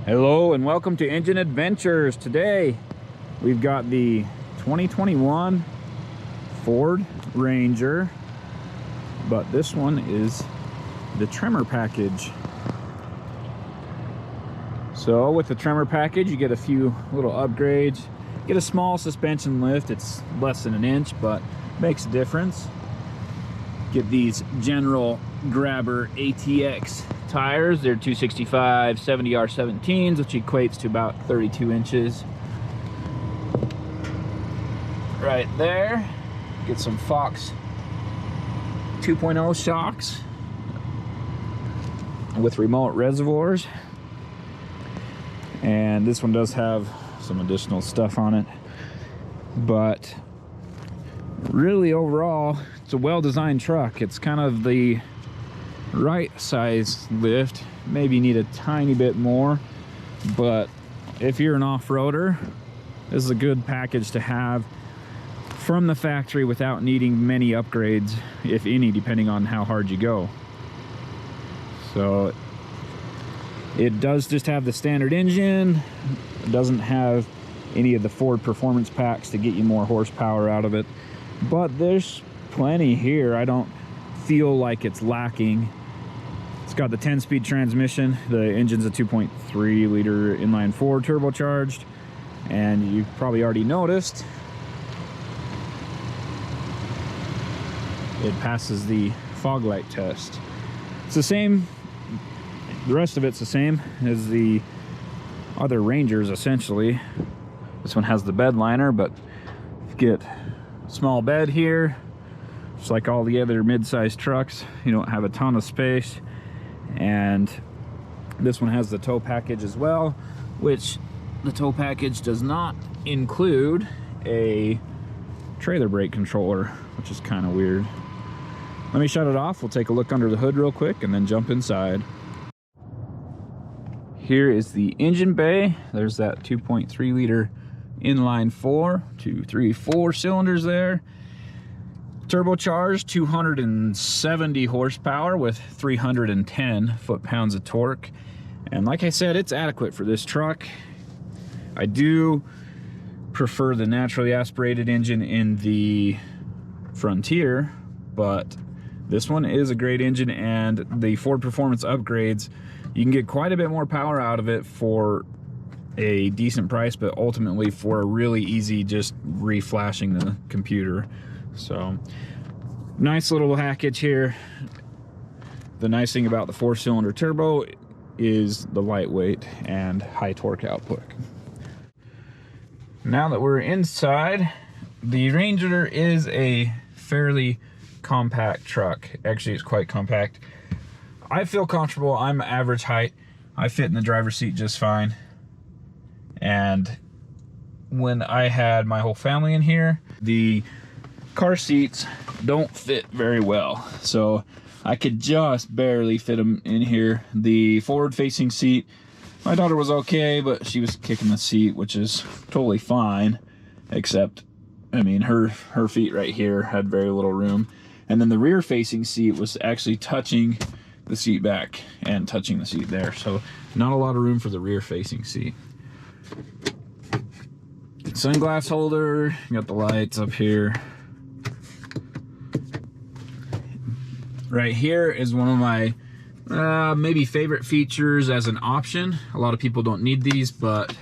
Hello and welcome to Engine Adventures. Today we've got the 2021 Ford Ranger, but this one is the Tremor package. So with the Tremor package you get a few little upgrades. Get a small suspension lift. It's less than an inch but makes a difference. Get these General Grabber ATX tires. They're 265 70R17s, which equates to about 32 inches. Right there. Get some Fox 2.0 shocks with remote reservoirs. And this one does have some additional stuff on it. But really overall, it's a well-designed truck. It's kind of the right size lift. Maybe need a tiny bit more, but if you're an off-roader, this is a good package to have from the factory without needing many upgrades, if any, depending on how hard you go. So it does just have the standard engine. It doesn't have any of the Ford performance packs to get you more horsepower out of it, but there's plenty here. I don't feel like it's lacking. It's got the 10-speed transmission. The engine's a 2.3 liter inline 4 turbocharged, and you've probably already noticed it passes the fog light test. It's the same, the rest of it's the same as the other Rangers essentially. This one has the bed liner, but you get a small bed here. Just like all the other mid-sized trucks, you don't have a ton of space. And this one has the tow package as well, which the tow package does not include a trailer brake controller, which is kind of weird. Let me shut it off. We'll take a look under the hood real quick and then jump inside. Here is the engine bay. There's that 2.3 liter inline 4, 2, 3, 4 cylinders there. Turbocharged, 270 horsepower with 310 foot-pounds of torque. And like I said, it's adequate for this truck. I do prefer the naturally aspirated engine in the Frontier, but this one is a great engine, and the Ford Performance upgrades, you can get quite a bit more power out of it for a decent price, but ultimately for a really easy just reflashing the computer. So nice little package here. The nice thing about the 4-cylinder turbo is the lightweight and high torque output. Now that we're inside, the Ranger is a fairly compact truck. Actually, it's quite compact. I feel comfortable. I'm average height. I fit in the driver's seat just fine. And when I had my whole family in here, the car seats don't fit very well, so I could just barely fit them in here. The forward-facing seat, my daughter was okay, but she was kicking the seat, which is totally fine, except, I mean, her feet right here had very little room. And then the rear-facing seat was actually touching the seat back and touching the seat there, so not a lot of room for the rear-facing seat. Sunglass holder, you got the lights up here. Right here is one of my maybe favorite features as an option. A lot of people don't need these, but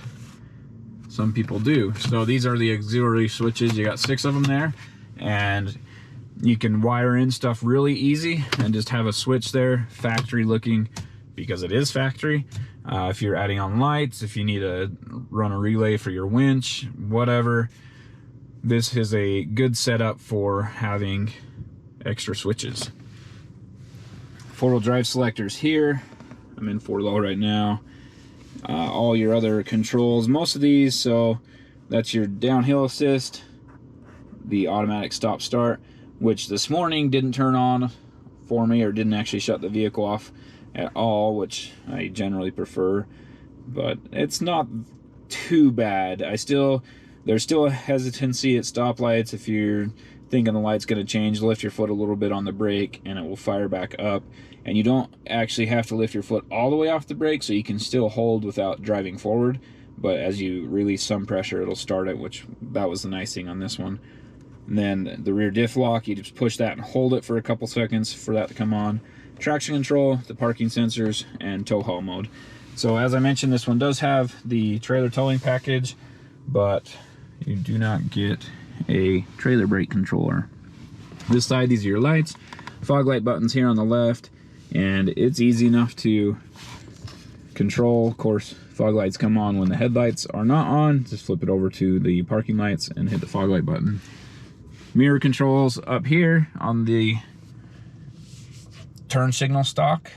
some people do. So these are the auxiliary switches. You got 6 of them there, and you can wire in stuff really easy and just have a switch there, factory looking, because it is factory. If you're adding on lights, if you need to run a relay for your winch, whatever, this is a good setup for having extra switches. 4-wheel drive selectors here. I'm in 4-low right now. All your other controls, most of these, so that's your downhill assist, the automatic stop start, which this morning didn't turn on for me, or didn't actually shut the vehicle off at all, which I generally prefer, but it's not too bad. There's still a hesitancy at stoplights if you're thinking the light's going to change, lift your foot a little bit on the brake and it will fire back up. And you don't actually have to lift your foot all the way off the brake, so you can still hold without driving forward. But as you release some pressure, it'll start it, which that was the nice thing on this one. And then the rear diff lock, you just push that and hold it for a couple seconds for that to come on. Traction control, the parking sensors, and tow haul mode. So as I mentioned, this one does have the trailer towing package, but you do not get a trailer brake controller. This side, these are your lights, fog light buttons here on the left, and it's easy enough to control. Of course, fog lights come on when the headlights are not on. Just flip it over to the parking lights and hit the fog light button. Mirror controls up here on the turn signal stalk.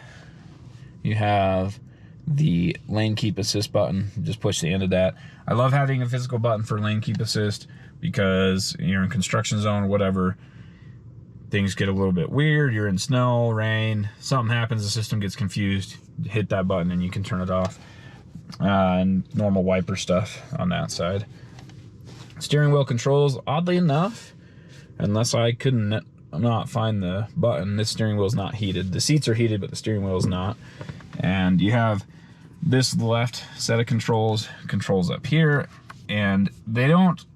You have the lane keep assist button. Just push the end of that. I love having a physical button for lane keep assist because you're in construction zone or whatever, things get a little bit weird, you're in snow, rain, something happens, the system gets confused, hit that button and you can turn it off. And normal wiper stuff on that side. Steering wheel controls, oddly enough, unless I couldn't not find the button, this steering wheel is not heated. The seats are heated, but the steering wheel is not. And you have this left set of controls up here, and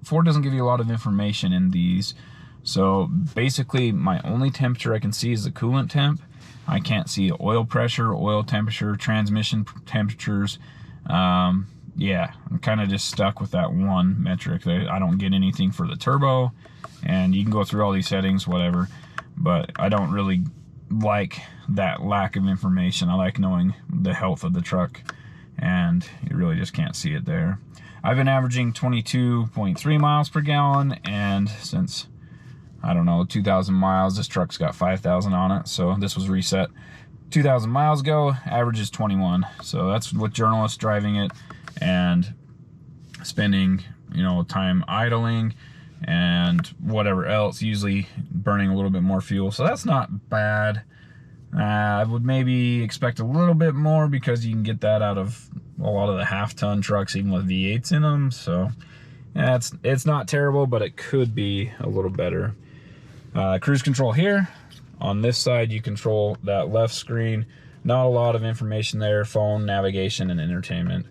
Ford doesn't give you a lot of information in these. So basically my only temperature I can see is the coolant temp. I can't see oil pressure, oil temperature, transmission temperatures. Yeah, I'm kind of just stuck with that one metric. I don't get anything for the turbo, and you can go through all these settings, whatever, but I don't really like that lack of information. I like knowing the health of the truck, and you really just can't see it there. I've been averaging 22.3 miles per gallon, and since, I don't know, 2,000 miles, this truck's got 5,000 on it, so this was reset 2,000 miles ago, average is 21. So that's with journalists driving it and spending, you know, time idling and whatever else, usually burning a little bit more fuel. So that's not bad. I would maybe expect a little bit more because you can get that out of a lot of the half-ton trucks, even with V8s in them. So yeah, it's not terrible, but it could be a little better. Cruise control here. On this side, you control that left screen. Not a lot of information there. Phone, navigation, and entertainment.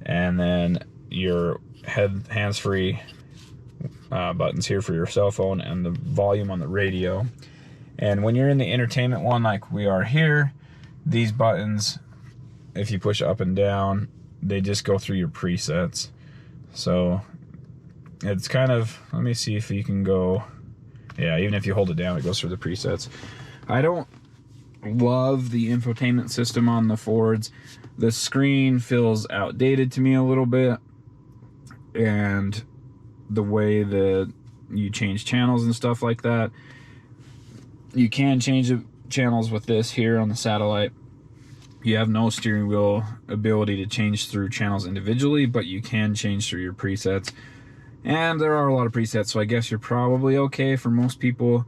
And then your hands-free buttons here for your cell phone and the volume on the radio. And when you're in the entertainment one, like we are here, these buttons, if you push up and down, they just go through your presets. So it's kind of, let me see if you can go, yeah, even if you hold it down, it goes through the presets. I don't love the infotainment system on the Fords. The screen feels outdated to me a little bit, and the way that you change channels and stuff like that. You can change the channels with this here on the satellite. You have no steering wheel ability to change through channels individually, but you can change through your presets. And there are a lot of presets, so I guess you're probably okay for most people.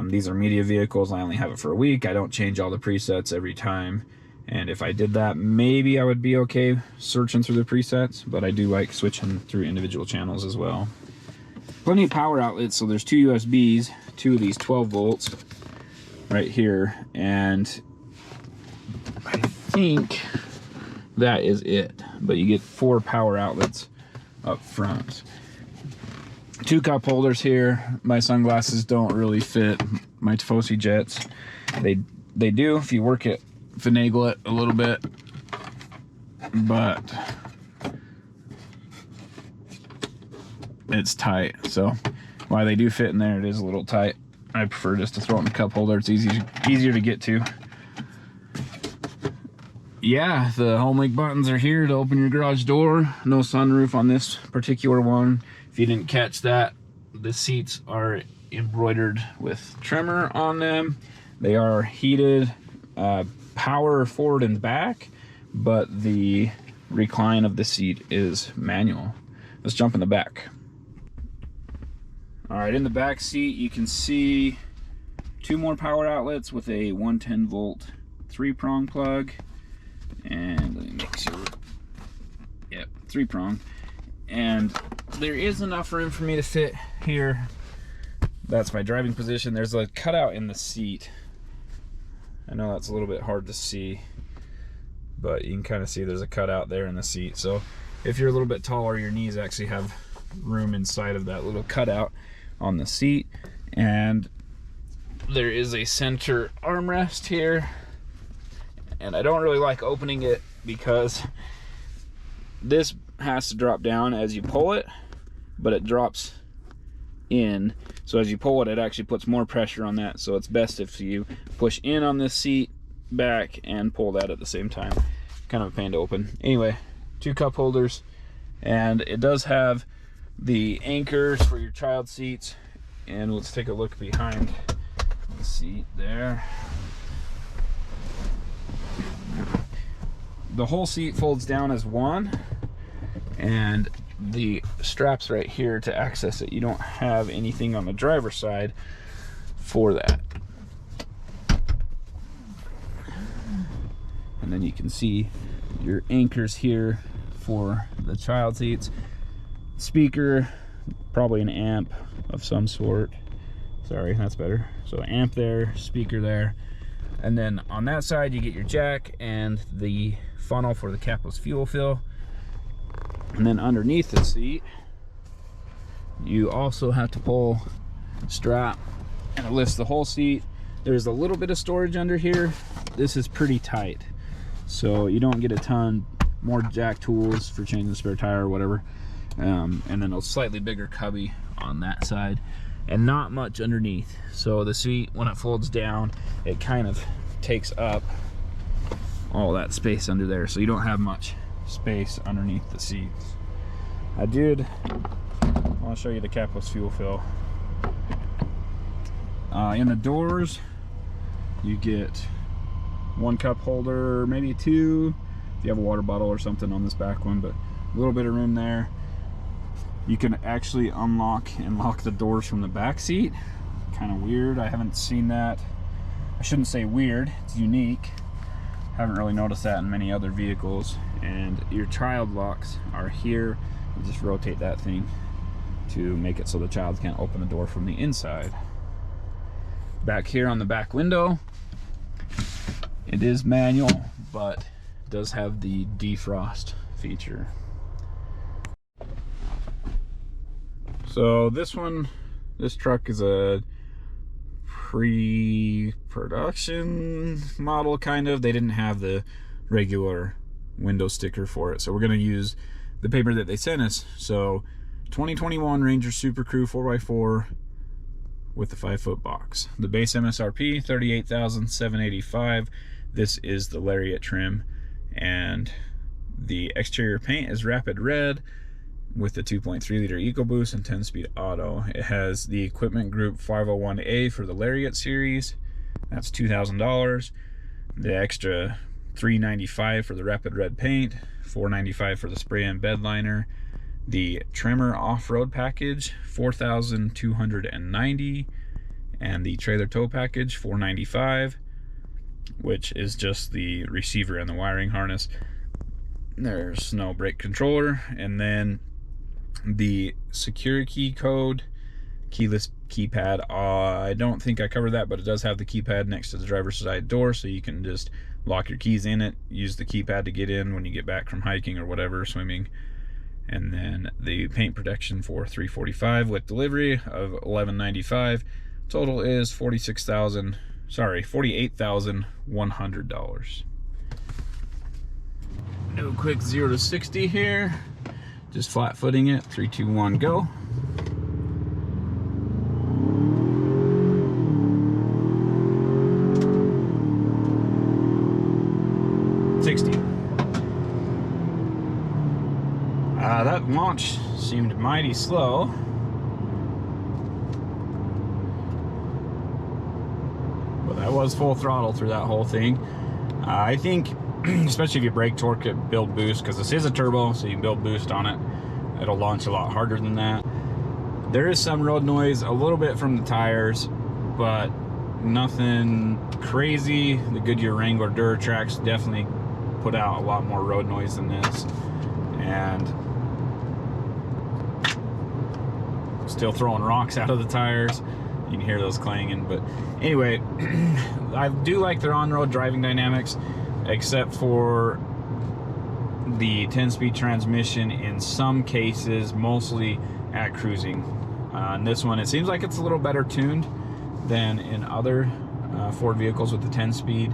These are media vehicles. I only have it for a week. I don't change all the presets every time. And if I did that, maybe I would be okay searching through the presets, but I do like switching through individual channels as well. Plenty of power outlets, so there's 2 USBs, 2 of these 12 volts right here, and I think that is it. But you get 4 power outlets up front. 2 cup holders here. My sunglasses don't really fit my Tifosi Jets. They do if you work it, finagle it a little bit, but it's tight. So while they do fit in there, it is a little tight. I prefer just to throw it in the cup holder. It's easier to get to. Yeah, the home link buttons are here to open your garage door. No sunroof on this particular one. If you didn't catch that, the seats are embroidered with Tremor on them. They are heated, power forward and back, but the recline of the seat is manual. Let's jump in the back. All right, in the back seat, you can see 2 more power outlets with a 110 volt 3-prong plug. And let me make sure, yep, 3-prong. And there is enough room for me to fit here That's my driving position. There's a cutout in the seat. I know that's a little bit hard to see, but you can kind of see there's a cutout there in the seat. So if you're a little bit taller, your knees actually have room inside of that little cutout on the seat. And there is a center armrest here. And I don't really like opening it because this has to drop down as you pull it, but it drops in. So as you pull it, it actually puts more pressure on that. So it's best if you push in on this seat back and pull that at the same time. Kind of a pain to open. Anyway, 2 cup holders, and it does have the anchors for your child seats. And let's take a look behind the seat there. The whole seat folds down as one, and the straps right here to access it. You don't have anything on the driver's side for that. And then you can see your anchors here for the child seats. Speaker, probably an amp of some sort. Sorry, that's better. So amp there, speaker there. And then on that side you get your jack and the funnel for the capless fuel fill. And then underneath the seat, you also have to pull strap, and it lifts the whole seat. There's a little bit of storage under here. This is pretty tight, so you don't get a ton more jack tools for changing the spare tire or whatever. And then a slightly bigger cubby on that side, and not much underneath. So the seat, when it folds down, it kind of takes up all that space under there, so you don't have much space underneath the seats. I want to show you the capless fuel fill. In the doors, you get 1 cup holder, maybe 2 if you have a water bottle or something on this back one, but a little bit of room there. You can actually unlock and lock the doors from the back seat. Kind of weird. I haven't seen that. I shouldn't say weird, it's unique. Haven't really noticed that in many other vehicles. And your child locks are here. You just rotate that thing to make it so the child can't open the door from the inside. Back here on the back window, it is manual, but it does have the defrost feature. So this truck is a pre-production model, kind of. They didn't have the regular window sticker for it, so we're going to use the paper that they sent us. So 2021 Ranger Super Crew 4x4 with the 5-foot box. The base MSRP $38,785. This is the Lariat trim, and the exterior paint is Rapid Red with the 2.3 liter EcoBoost and 10-speed auto. It has the equipment group 501A for the Lariat series. That's $2,000. The extra $395 for the Rapid Red paint, $495 for the spray and bed liner. The Tremor off-road package, $4,290, and the trailer tow package, $495, which is just the receiver and the wiring harness. There's no brake controller, and then the security code, keyless keypad. I don't think I covered that, but it does have the keypad next to the driver's side door, so you can just lock your keys in it, use the keypad to get in when you get back from hiking or whatever, swimming. And then the paint protection for $345 with delivery of $1,195. Total is $48,100. Do a quick 0 to 60 here. Just flat footing it. 3, 2, 1, go. That launch seemed mighty slow. But that was full throttle through that whole thing. I think, especially if you brake torque it, build boost, because this is a turbo, so you build boost on it. It'll launch a lot harder than that. There is some road noise, a little bit from the tires, but nothing crazy. The Goodyear Wrangler Duratrax definitely put out a lot more road noise than this. And still throwing rocks out of the tires. You can hear those clanging. But anyway, I do like their on-road driving dynamics, except for the 10-speed transmission in some cases, mostly at cruising. On this one, it seems like it's a little better tuned than in other Ford vehicles with the 10-speed.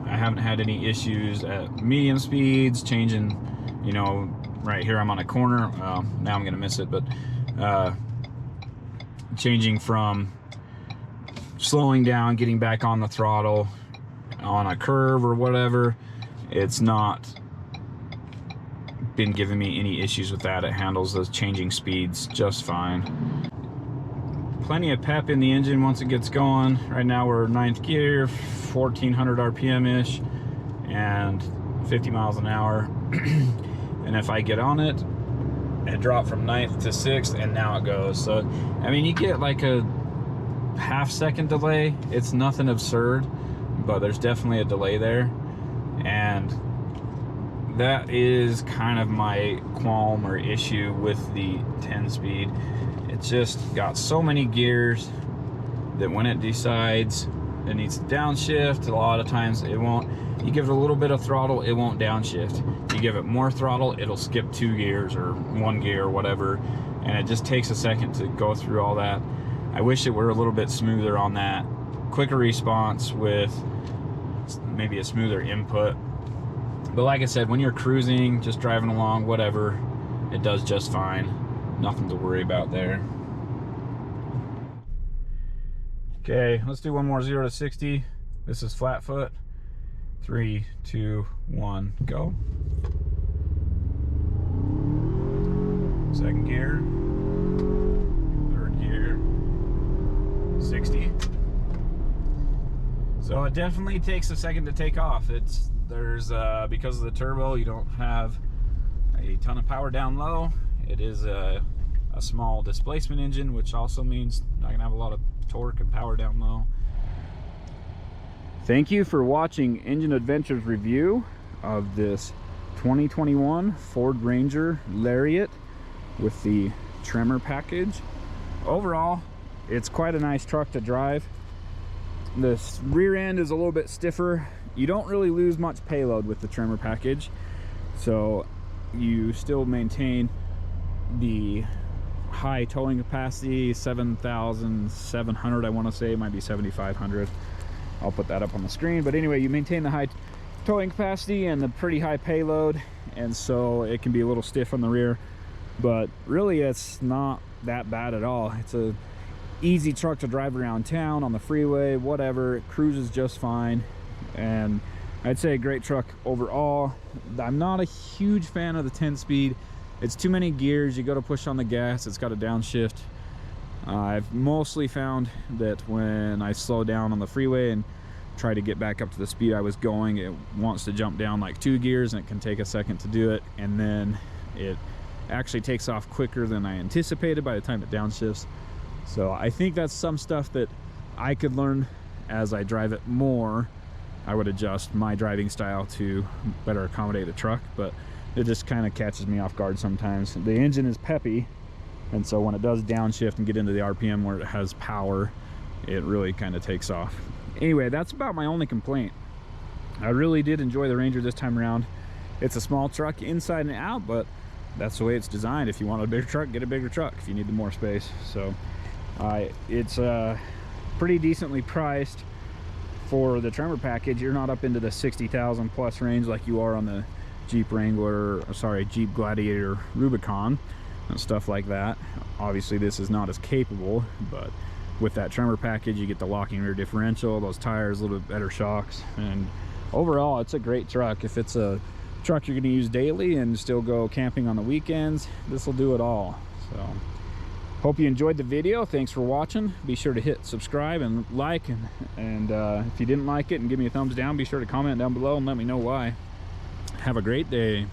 I haven't had any issues at medium speeds, changing, you know, right here I'm on a corner. Now I'm gonna miss it, but changing from slowing down, getting back on the throttle on a curve or whatever, it's not been giving me any issues with that. It handles those changing speeds just fine. Plenty of pep in the engine once it gets going. Right now we're 9th gear, 1400 RPM-ish, and 50 miles an hour. And if I get on it, it dropped from 9th to 6th, and now it goes. So, I mean, you get like a half-second delay. It's nothing absurd, but there's definitely a delay there. And that is kind of my qualm or issue with the 10-speed. It just got so many gears that when it decides it needs to downshift, a lot of times it won't. You give it a little bit of throttle, it won't downshift. You give it more throttle, it'll skip 2 gears or 1 gear or whatever, and it just takes a second to go through all that. I wish it were a little bit smoother on that. Quicker response with maybe a smoother input. But like I said, when you're cruising, just driving along, whatever, it does just fine. Nothing to worry about there. Okay, let's do one more 0 to 60. This is flat foot. 3, 2, 1, go. Second gear. Third gear. 60. So it definitely takes a second to take off. There's because of the turbo, you don't have a ton of power down low. It is a small displacement engine, which also means not gonna have a lot of torque and power down low. Thank you for watching Engine Adventures review of this 2021 Ford Ranger Lariat with the Tremor package. Overall, it's quite a nice truck to drive. This rear end is a little bit stiffer. You don't really lose much payload with the Tremor package, so you still maintain the high towing capacity, 7,700, I want to say, it might be 7,500. I'll put that up on the screen, but anyway, you maintain the high towing capacity and the pretty high payload, and so it can be a little stiff on the rear, but really it's not that bad at all. It's a easy truck to drive around town, on the freeway, whatever. It cruises just fine, and I'd say a great truck overall. I'm not a huge fan of the 10-speed. It's too many gears. You go to push on the gas, it's got a downshift. I've mostly found that when I slow down on the freeway and try to get back up to the speed I was going, it wants to jump down like 2 gears, and it can take a second to do it, and then it actually takes off quicker than I anticipated by the time it downshifts. So I think that's some stuff that I could learn as I drive it more. I would adjust my driving style to better accommodate the truck, but it just kind of catches me off guard sometimes. The engine is peppy, and so when it does downshift and get into the RPM where it has power, it really kind of takes off. Anyway, that's about my only complaint. I really did enjoy the Ranger this time around. It's a small truck inside and out, but that's the way it's designed. If you want a bigger truck, get a bigger truck if you need the more space. So it's pretty decently priced for the Tremor package. You're not up into the 60,000 plus range like you are on the Jeep Wrangler, Jeep Gladiator Rubicon and stuff like that. Obviously this is not as capable, but with that Tremor package you get the locking rear differential, those tires, a little bit better shocks, and overall it's a great truck. If it's a truck you're going to use daily and still go camping on the weekends, this will do it all. So hope you enjoyed the video. Thanks for watching. Be sure to hit subscribe and like, and if you didn't like it and give me a thumbs down, be sure to comment down below and let me know why. Have a great day.